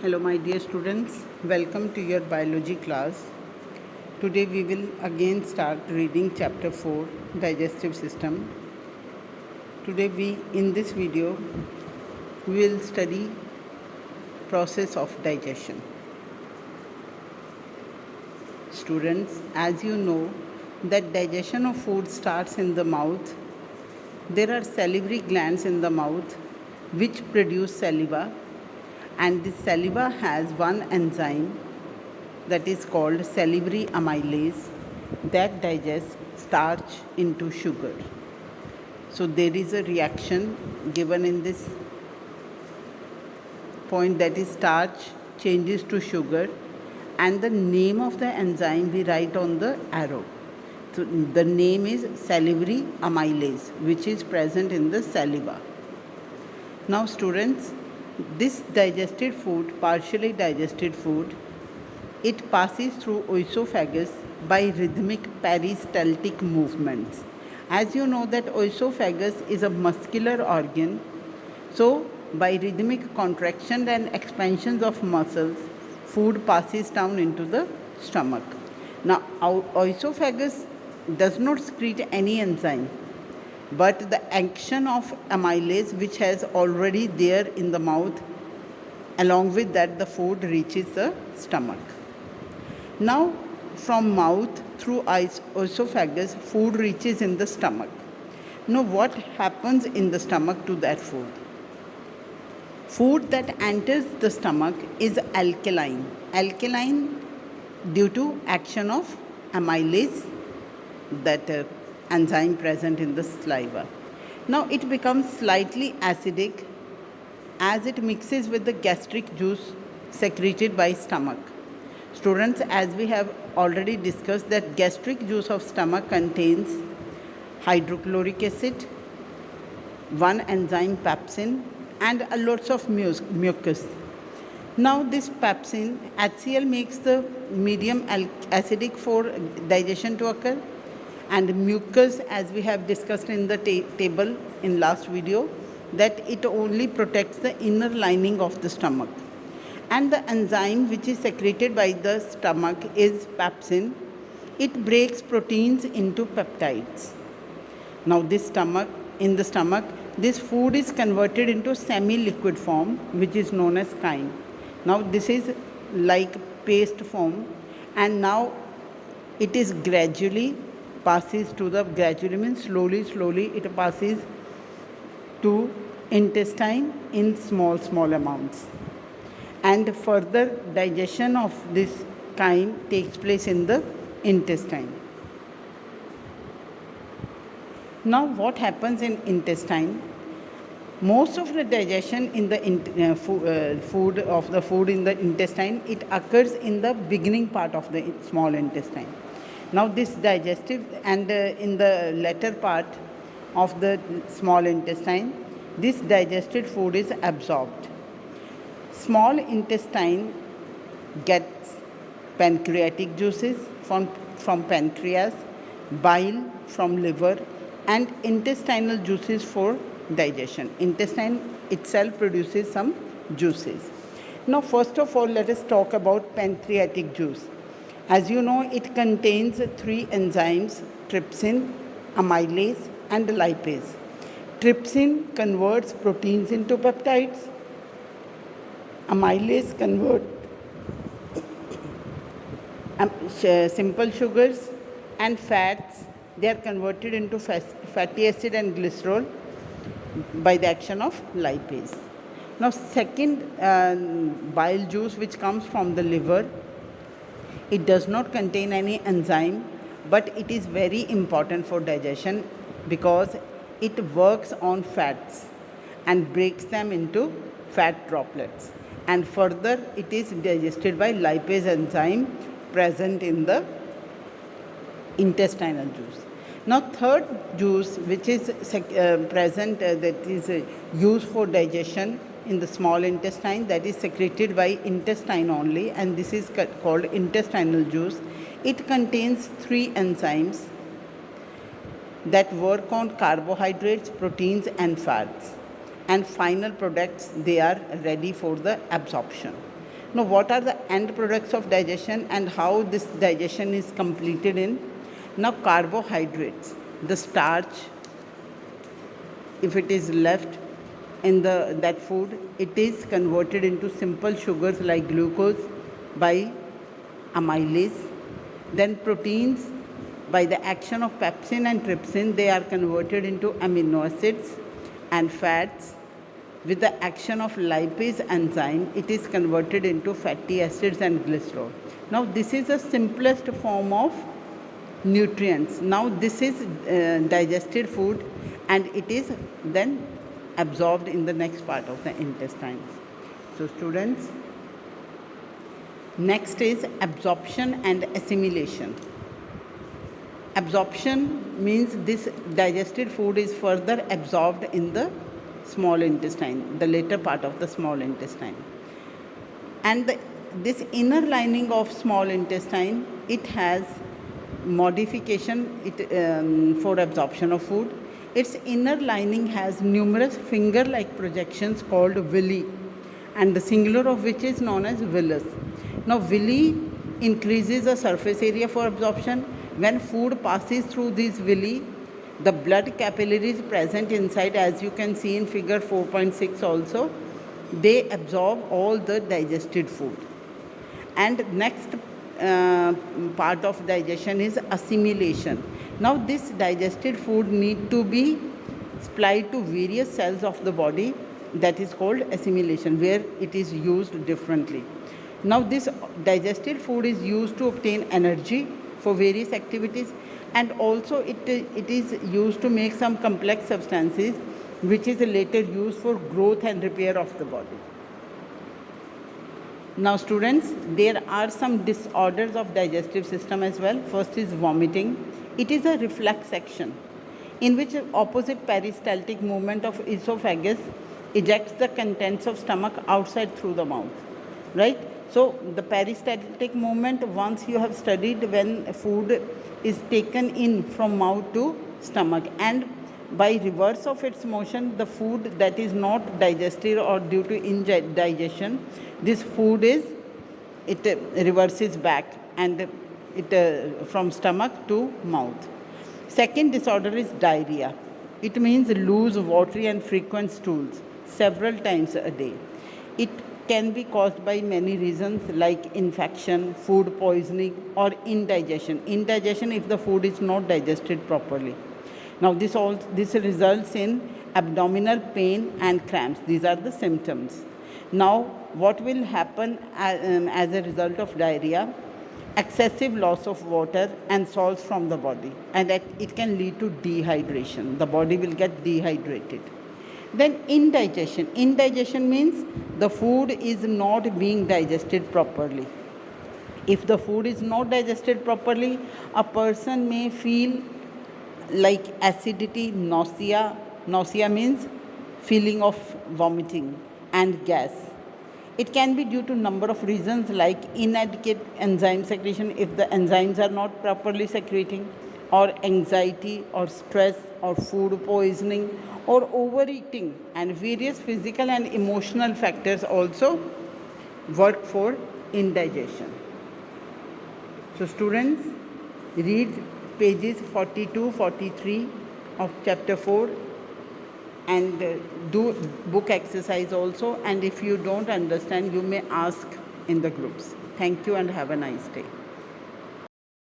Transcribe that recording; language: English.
Hello my dear students, welcome to your biology class. Today we will again start reading chapter 4, digestive system. Today in this video we will study process of digestion. Students, as you know that digestion of food starts in the mouth. There are salivary glands in the mouth which produce saliva, and this saliva has one enzyme that is called salivary amylase that digests starch into sugar. So there is a reaction given in this point, that is starch changes to sugar, and the name of the enzyme we write on the arrow. So the name is salivary amylase, which is present in the saliva. Now students, this digested food, partially digested food, it passes through oesophagus by rhythmic peristaltic movements. As you know that oesophagus is a muscular organ, so by rhythmic contraction and expansions of muscles, food passes down into the stomach. Now, oesophagus does not secrete any enzyme, but the action of amylase, which has already there in the mouth, along with that the food reaches the stomach. Now from mouth through oesophagus, food reaches in the stomach. Now what happens in the stomach to that food? Food that enters the stomach is alkaline. Alkaline due to action of amylase, that enzyme present in the saliva. Now it becomes slightly acidic as it mixes with the gastric juice secreted by stomach. Students, as we have already discussed, that gastric juice of stomach contains hydrochloric acid, one enzyme pepsin, and lots of mucus. Now this pepsin, HCl, makes the medium acidic for digestion to occur, and mucus, as we have discussed in the table in last video, that it only protects the inner lining of the stomach. And the enzyme which is secreted by the stomach is pepsin. It breaks proteins into peptides. Now in the stomach, this food is converted into semi-liquid form, which is known as chyme. Now this is like paste form, and now it is gradually means slowly it passes to intestine in small amounts, and further digestion of this chyme takes place in the intestine. Now what happens in intestine? Most of the digestion in the food in the intestine, it occurs in the beginning part of the small intestine. Now this digestive and in the latter part of the small intestine, this digested food is absorbed. Small intestine gets pancreatic juices from pancreas, bile from liver, and intestinal juices for digestion. Intestine itself produces some juices. Now first of all, let us talk about pancreatic juice. As you know, it contains three enzymes: trypsin, amylase, and lipase. Trypsin converts proteins into peptides. Amylase converts simple sugars and fats. They are converted into fatty acid and glycerol by the action of lipase. Now second, bile juice, which comes from the liver. It does not contain any enzyme, but it is very important for digestion because it works on fats and breaks them into fat droplets, and further it is digested by lipase enzyme present in the intestinal juice. Now third juice, which is present that is used for digestion in the small intestine, that is secreted by intestine only, and this is called intestinal juice. It contains three enzymes that work on carbohydrates, proteins, and fats, and final products, they are ready for the absorption. Now, what are the end products of digestion and how this digestion is completed in? Now, carbohydrates, the starch, if it is left in that food, it is converted into simple sugars like glucose by amylase. Then proteins, by the action of pepsin and trypsin, they are converted into amino acids. And fats, with the action of lipase enzyme, it is converted into fatty acids and glycerol. Now, this is the simplest form of nutrients. Now, this is digested food, and it is then absorbed in the next part of the intestine. So, students, next is absorption and assimilation. Absorption means this digested food is further absorbed in the small intestine, the later part of the small intestine. And this inner lining of small intestine, it has modification for absorption of food. Its inner lining has numerous finger-like projections called villi, and the singular of which is known as villus. Now, villi increases the surface area for absorption. When food passes through these villi, the blood capillaries present inside, as you can see in figure 4.6 also, they absorb all the digested food. And next part of digestion is assimilation. Now, this digested food need to be supplied to various cells of the body. That is called assimilation, where it is used differently. Now, this digested food is used to obtain energy for various activities, and also it is used to make some complex substances which is later used for growth and repair of the body. Now, students, there are some disorders of digestive system as well. First is vomiting. It is a reflex action in which opposite peristaltic movement of esophagus ejects the contents of stomach outside through the mouth, right? So, the peristaltic movement, once you have studied when food is taken in from mouth to stomach, and by reverse of its motion, the food that is not digested or due to indigestion, this food reverses back, and it from stomach to mouth. Second disorder is diarrhea. It means loose, watery and frequent stools several times a day. It can be caused by many reasons like infection, food poisoning or indigestion. Indigestion if the food is not digested properly. Now, this results in abdominal pain and cramps. These are the symptoms. Now, what will happen as a result of diarrhea? Excessive loss of water and salts from the body, and that it can lead to dehydration. The body will get dehydrated. Then indigestion. Indigestion means the food is not being digested properly. If the food is not digested properly, a person may feel like acidity, nausea. Nausea means feeling of vomiting and gas. It can be due to number of reasons like inadequate enzyme secretion if the enzymes are not properly secreting, or anxiety or stress or food poisoning or overeating, and various physical and emotional factors also work for indigestion. So, students, read pages 42-43 of chapter 4 and do book exercise also, and if you don't understand you may ask in the groups. Thank you and have a nice day.